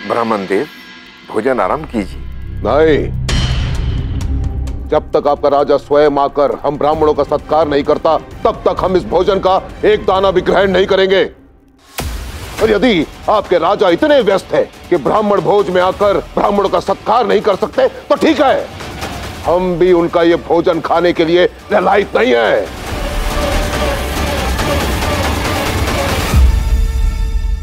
ब्राह्मण देव, भोजन आराम कीजिए। नहीं, जब तक आपका राजा स्वयं आकर हम ब्राह्मणों का सत्कार नहीं करता, तब तक हम इस भोजन का एक दाना भी ग्रहण नहीं करेंगे। और यदि आपके राजा इतने व्यस्त हैं कि ब्राह्मण भोज में आकर ब्राह्मणों का सत्कार नहीं कर सकते, तो ठीक है, हम भी उनका यह भोजन खाने के लिए लायक नहीं है।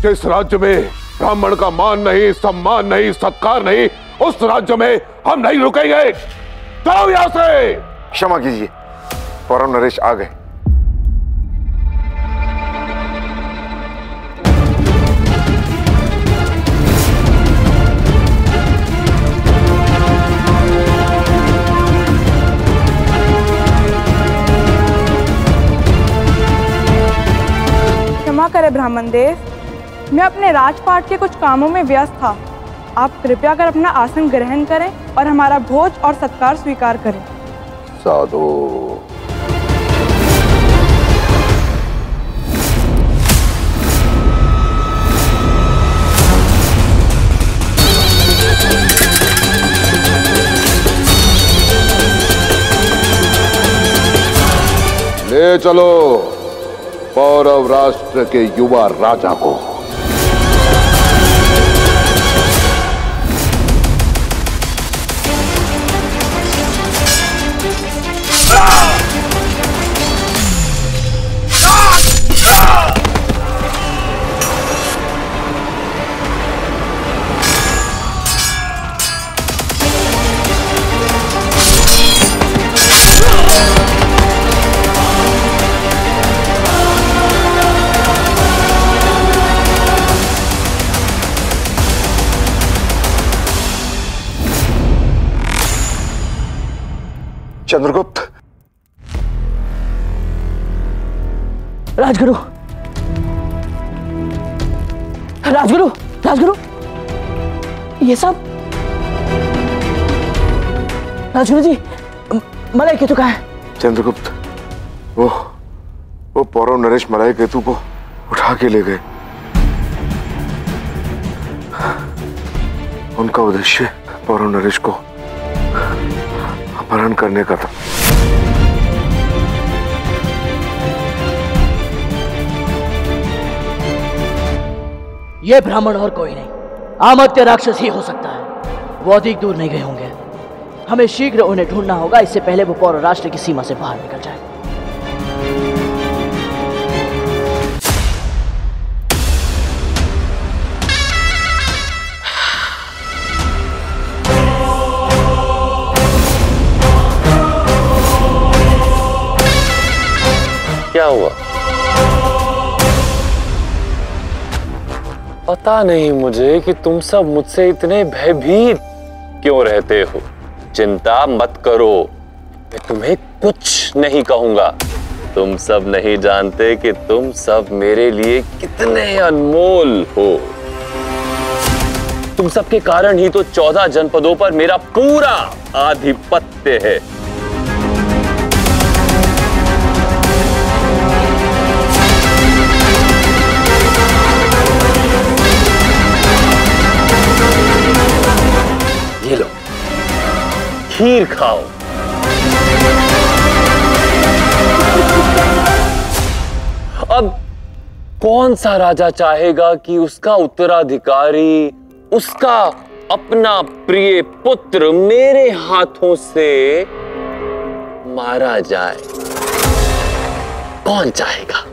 जिस राज्य में ब्राह्मण का मान नहीं, सम्मान नहीं, सत्कार नहीं, उस राज्य में हम नहीं रुकेंगे। जाओ यहां से। क्षमा कीजिए, पौरव नरेश आ गए। क्षमा करें ब्राह्मण देव, मैं अपने राजपाट के कुछ कामों में व्यस्त था। आप कृपया कर अपना आसन ग्रहण करें और हमारा भोज और सत्कार स्वीकार करें। साधु। ले चलो पौरव राष्ट्र के युवा राजा को। चंद्रगुप्त। राजगुरु, राजगुरु, राजगुरु, ये सब राजगुरु जी, मलाई केतु कहाँ है? चंद्रगुप्त, वो पौरव नरेश मलाई केतु को उठा के ले गए। उनका उद्देश्य पौरव नरेश को अपहरण करने का था। ये ब्राह्मण और कोई नहीं, आमत्य राक्षस ही हो सकता है। वो अधिक दूर नहीं गए होंगे। हमें शीघ्र उन्हें ढूंढना होगा, इससे पहले वो पौरव राष्ट्र की सीमा से बाहर निकल जाए। क्या हुआ? पता नहीं मुझे कि तुम सब मुझसे इतने भयभीत क्यों रहते हो। चिंता मत करो, मैं तुम्हें कुछ नहीं कहूंगा। तुम सब नहीं जानते कि तुम सब मेरे लिए कितने अनमोल हो। तुम सबके कारण ही तो 14 जनपदों पर मेरा पूरा आधिपत्य है। ये लो, खीर खाओ। अब कौन सा राजा चाहेगा कि उसका उत्तराधिकारी, उसका अपना प्रिय पुत्र मेरे हाथों से मारा जाए? कौन चाहेगा?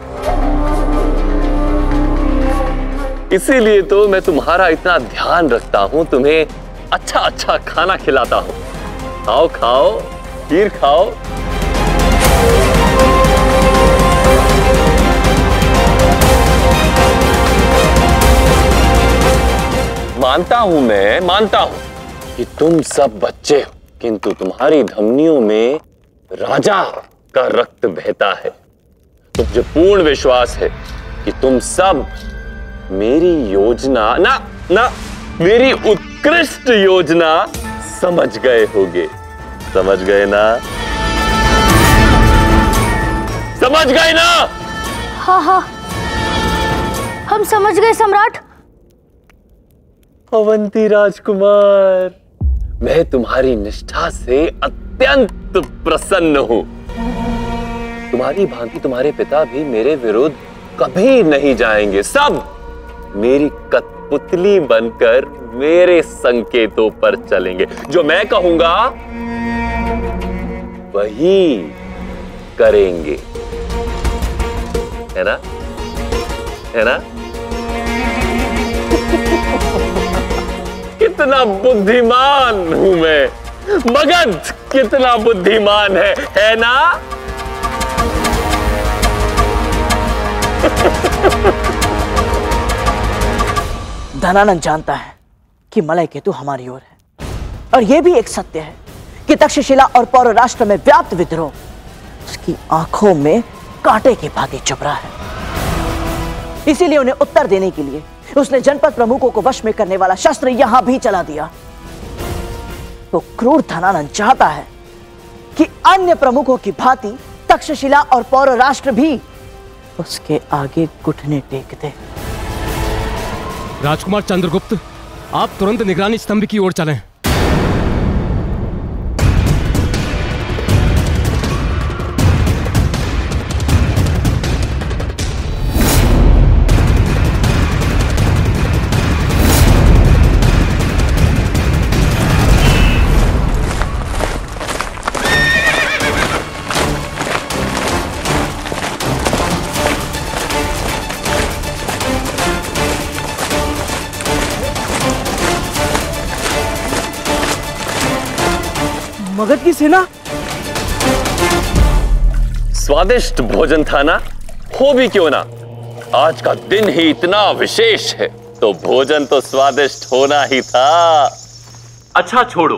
इसीलिए तो मैं तुम्हारा इतना ध्यान रखता हूं, तुम्हें अच्छा अच्छा खाना खिलाता हूं। खाओ खाओ, खीर खाओ। मानता हूं, मैं मानता हूं कि तुम सब बच्चे हो, किंतु तुम्हारी धमनियों में राजा का रक्त बहता है। मुझे पूर्ण विश्वास है कि तुम सब मेरी योजना मेरी उत्कृष्ट योजना समझ गए होगे। समझ गए ना? समझ गए ना? हाँ हाँ, हम समझ गए सम्राट। अवंती राजकुमार, मैं तुम्हारी निष्ठा से अत्यंत प्रसन्न हूं। तुम्हारी भांति तुम्हारे पिता भी मेरे विरुद्ध कभी नहीं जाएंगे। सब मेरी कठपुतली बनकर मेरे संकेतों पर चलेंगे। जो मैं कहूंगा वही करेंगे, है ना? है ना? कितना बुद्धिमान हूं मैं। मगध कितना बुद्धिमान है ना? धनानंद जानता है कि मलय केतु हमारी ओर है, और यह भी एक सत्य है कि तक्षशिला और पौरराष्ट्र में व्याप्त विद्रोह उसकी आंखों में कांटे की भांति चुभ रहा है। इसीलिए उन्हें उत्तर देने के लिए उसने जनपद प्रमुखों को वश में करने वाला शस्त्र यहां भी चला दिया। तो क्रूर धनानंद चाहता है कि अन्य प्रमुखों की भांति तक्षशिला और पौरराष्ट्र भी उसके आगे घुटने टेक दे। राजकुमार चंद्रगुप्त, आप तुरंत निगरानी स्तंभ की ओर चलें। मगध की सेना? स्वादिष्ट भोजन था ना, हो भी क्यों ना। आज का दिन ही इतना विशेष है, तो भोजन तो स्वादिष्ट होना ही था। अच्छा छोड़ो,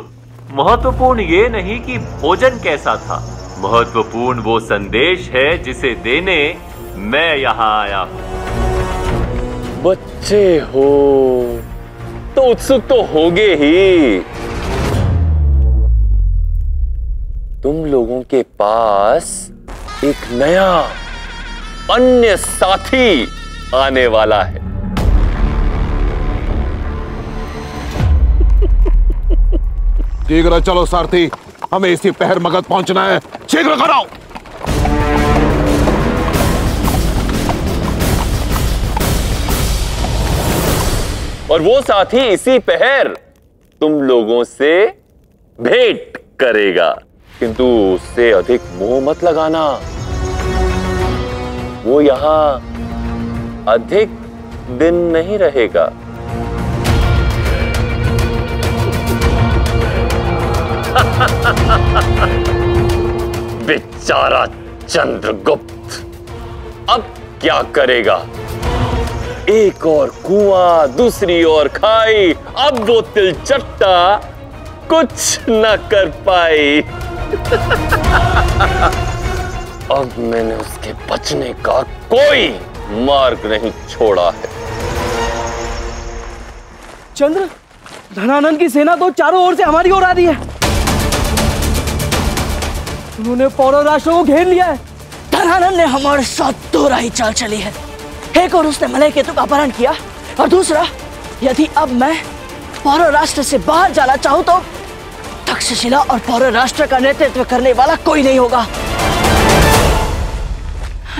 महत्वपूर्ण ये नहीं कि भोजन कैसा था, महत्वपूर्ण वो संदेश है जिसे देने मैं यहाँ आया हूं। बच्चे हो तो उत्सुक तो होगे ही। तुम लोगों के पास एक नया अन्य साथी आने वाला है। शीघ्र चलो सारथी, हमें इसी पहर मगध पहुंचना है। शीघ्र कराओ। और वो साथी इसी पहर तुम लोगों से भेंट करेगा, किंतु उससे अधिक मोह मत लगाना। वो यहां अधिक दिन नहीं रहेगा। बेचारा चंद्रगुप्त अब क्या करेगा? एक और कुआं, दूसरी ओर खाई, अब वो तिलचट्टा कुछ न कर पाई। अब मैंने उसके बचने का कोई मार्ग नहीं छोड़ा है। चंद्र, धनानंद की सेना तो चारों ओर से हमारी ओर आ रही है। उन्होंने पौरराष्ट्र को घेर लिया है। धनानंद ने हमारे साथ दो राही चाल चली है। एक और उसने मलय केतु का अपहरण किया, और दूसरा, यदि अब मैं पौरराष्ट्र से बाहर जाना चाहूं तो तक्षशिला और पौरराष्ट्र का नेतृत्व करने वाला कोई नहीं होगा।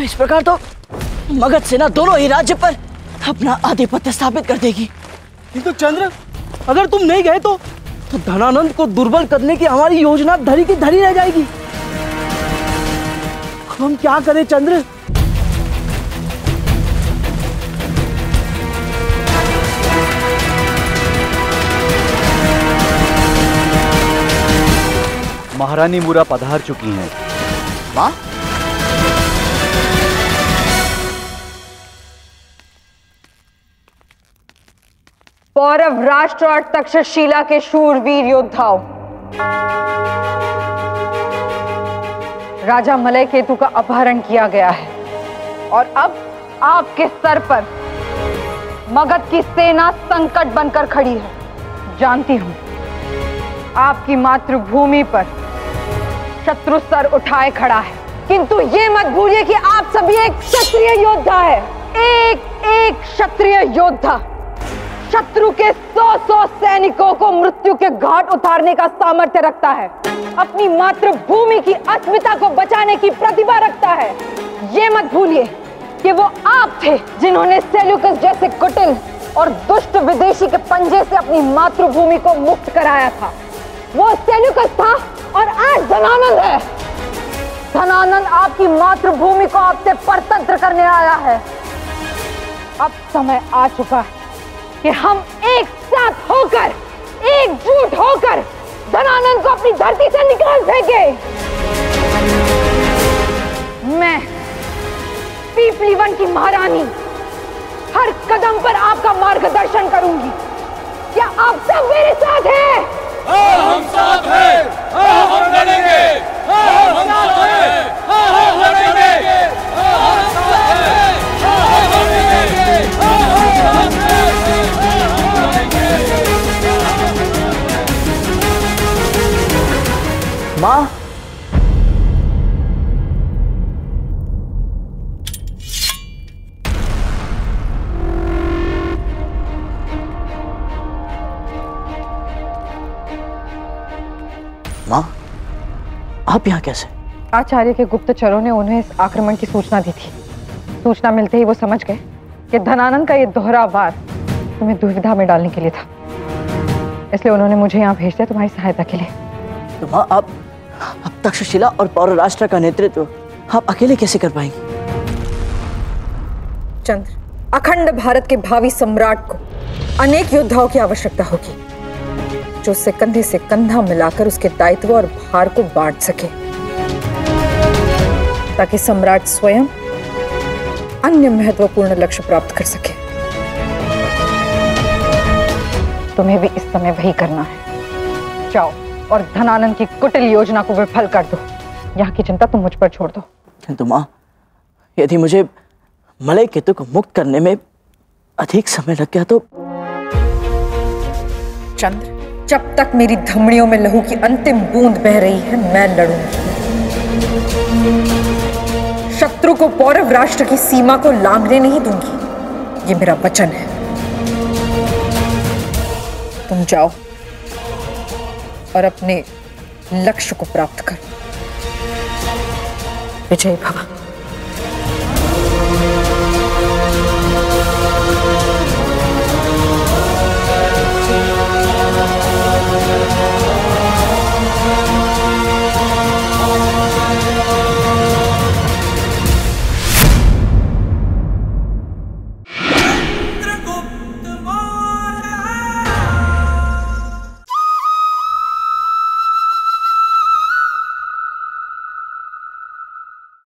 इस प्रकार तो मगध सेना दोनों ही राज्य पर अपना आधिपत्य स्थापित कर देगी। किंतु चंद्र, अगर तुम नहीं गए तो धनानंद को दुर्बल करने की हमारी योजना धरी की धरी रह जाएगी। हम क्या करें चंद्र? महारानी मुरा पधार चुकी हैं। मां? पौरव राष्ट्र और तक्षशिला के शूरवीर योद्धाओं, राजा मलय केतु का अपहरण किया गया है, और अब आपके सर पर मगध की सेना संकट बनकर खड़ी है। जानती हूं आपकी मातृभूमि पर शत्रु सर उठाए खड़ा है, किंतु ये मत भूलिए कि आप सभी एक क्षत्रिय योद्धा है। एक एक क्षत्रिय योद्धा शत्रु के 100 सैनिकों को मृत्यु के घाट उतारने का सामर्थ्य रखता है, अपनी मातृभूमि की अस्मिता को बचाने की प्रतिभा रखता है। ये मत भूलिए कि वो आप थे जिन्होंने सेल्यूकस जैसे कुटिल और दुष्ट विदेशी के पंजे से अपनी मातृभूमि को मुक्त कराया था। वो सेल्यूकस था और आज धनानंद है। धनानंद आपकी मातृभूमि को आपसे परतंत्र करने आया है। अब समय आ चुका है कि हम एक साथ होकर, एकजुट होकर धनानंद को अपनी धरती से निकाल फेंके। मैं पीपली वन की महारानी हर कदम पर आपका मार्गदर्शन करूंगी। क्या आप सब मेरे साथ हैं? हम साथ हैं, हम लड़ेंगे, हम साथ हैं, हम लड़ेंगे, हम साथ हैं, हम लड़ेंगे, माँ, माँ, आप यहाँ कैसे? आचार्य के गुप्तचरों ने उन्हें इस आक्रमण की सूचना दी थी। सूचना मिलते ही वो समझ गए कि धनानंद का ये दोहरा वार तुम्हें दुविधा में डालने के लिए था, इसलिए उन्होंने मुझे यहाँ भेज दिया तुम्हारी सहायता के लिए। तो माँ, अब तक्षशिला और पौरराष्ट्र का नेतृत्व आप अकेले कैसे कर पाएंगी? चंद्र, अखंड भारत के भावी सम्राट को अनेक योद्धाओं की आवश्यकता होगी जो उससे कंधे से कंधा मिलाकर उसके दायित्व और भार को बांट सके, ताकि सम्राट स्वयं अन्य महत्वपूर्ण लक्ष्य प्राप्त कर सके। तुम्हें भी इस समय वही करना है। जाओ और धनानंद की कुटिल योजना को विफल कर दो। यहाँ की चिंता तुम मुझ पर छोड़ दो। किंतु माँ, यदि मुझे मलय केतु को मुक्त करने में अधिक समय लग गया तो? चंद्र, जब तक मेरी धमनियों में लहू की अंतिम बूंद बह रही है, मैं लड़ूंगी। शत्रु को पौरव राष्ट्र की सीमा को लांघने नहीं दूंगी, ये मेरा वचन है। तुम जाओ और अपने लक्ष्य को प्राप्त करो। विजय भव।